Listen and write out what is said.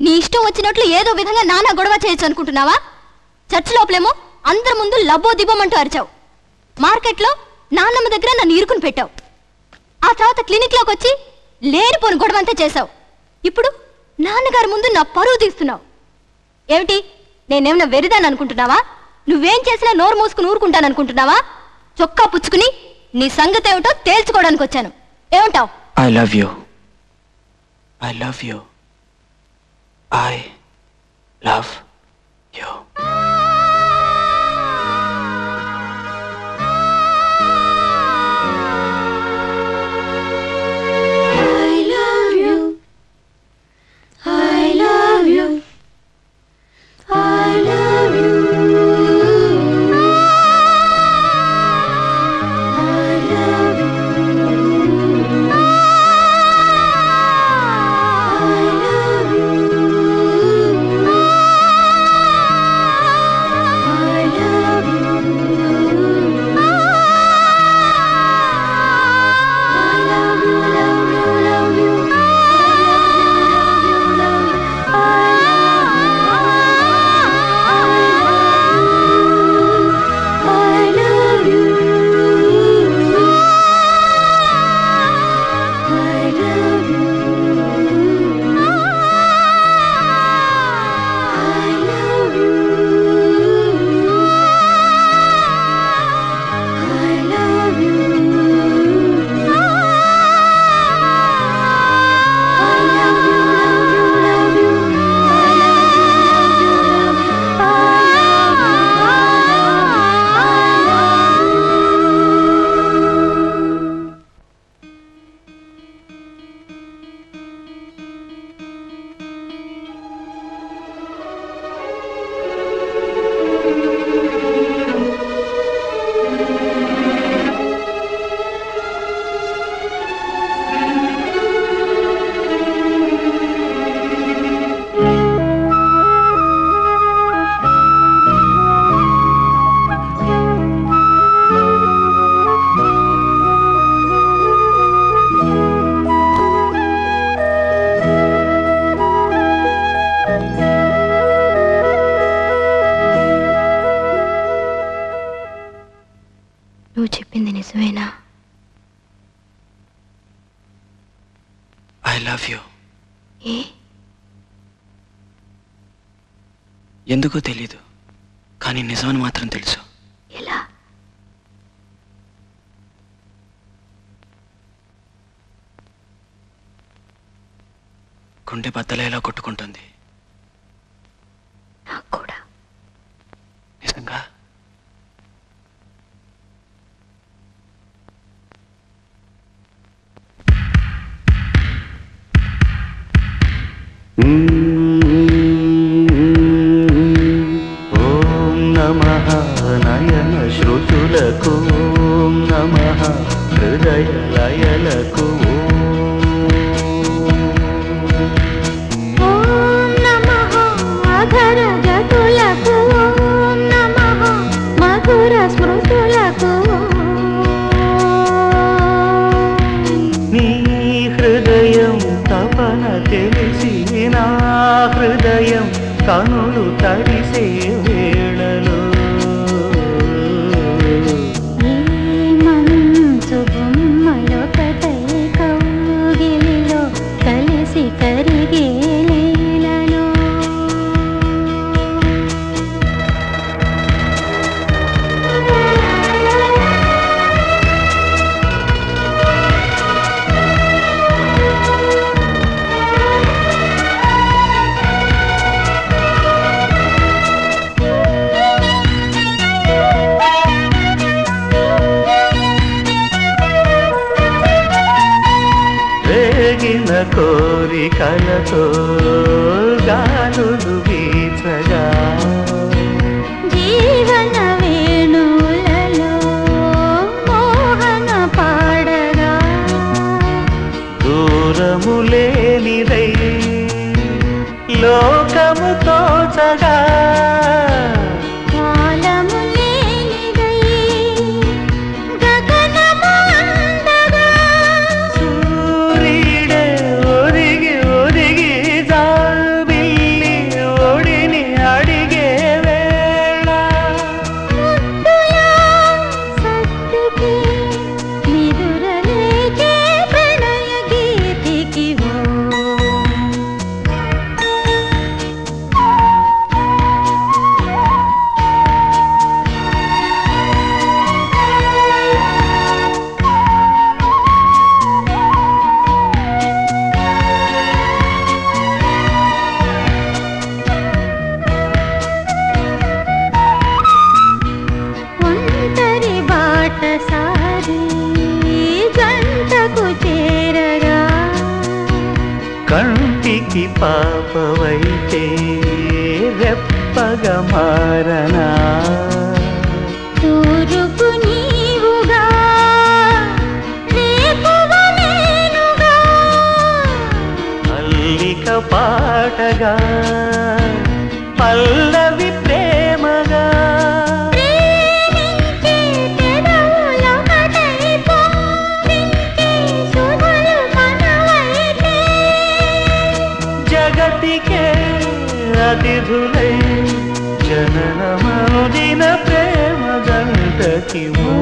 నీ ఇష్టం వచ్చినట్లు ఏదో విధంగా నానా గొడవ చేయొచ్చు అనుకుంటున్నావా? చర్చ్ లోపలేమో అందరి ముందు లబ్బో దిబ్బమంటూ అరిచావు. మార్కెట్లో నాన్నమ్మ దగ్గర నన్ను ఇరుకుని పెట్టావు. ఆ తర్వాత క్లినిక్లోకి వచ్చి లేనిపోని గొడవ అంతా చేశావు. ఇప్పుడు నాన్నగారి ముందు నా పరువు తీస్తున్నావు. ఏమిటి, నేనేమన్నా వెరిదాన్ని అనుకుంటున్నావా? నువ్వేం చేసినా నోరు మూసుకుని ఊరుకుంటాననుకుంటున్నావా? చొక్కా పుచ్చుకుని నీ సంగతి ఏమిటో తేల్చుకోవడానికి వచ్చాను. ఏమంటావు? I love you. I love you. I love you. నువ్వు చెప్పింది నిజమేనా? I love you. ఏ? ఎందుకో తెలీదు, కానీ నిజమని మాత్రం తెలుసు. ఎలా? గుండె బద్దలేలా కొట్టుకుంటుంది. నాకు కూడా. నిజంగా? ఓం నమః నయన శ్రుతులకు, ఓం నమః హృదయ లయలకు, ఓం నమః అధర గతులకు, ఓం నమః మధుర స్మృతులకు. నీ హృదయం తపన తెలిసి నా హృదయం కనులు తడిసే వేళలో, ఈ మనసు బొమ్మలొకటై కౌగిలిలో కలిసి కరిగే లీలలో. రేగిన కోరికలతో గాలులు వీచగా, జీవన వేణువులలో మోహన పాడగా, దూరము లేనిదై లోకము తోచగా, కాలము లేనిదై గగనము అందగా, సూర్యుడే ఒరిగి ఒరిగి జాబిల్లి కంటికి పాపవైతే రెప్పగా మారనా తూరుపు నీవుగా రేపువ నేనుగా అల్లిక పాటగా పల్లవి ప్రేమగా ప్రేమించే పెదవులొకటై పొంగించే శుభలు మనవైతే జగతికే అతిథులై జననమనుదిన ప్రేమ జంటకి ఓ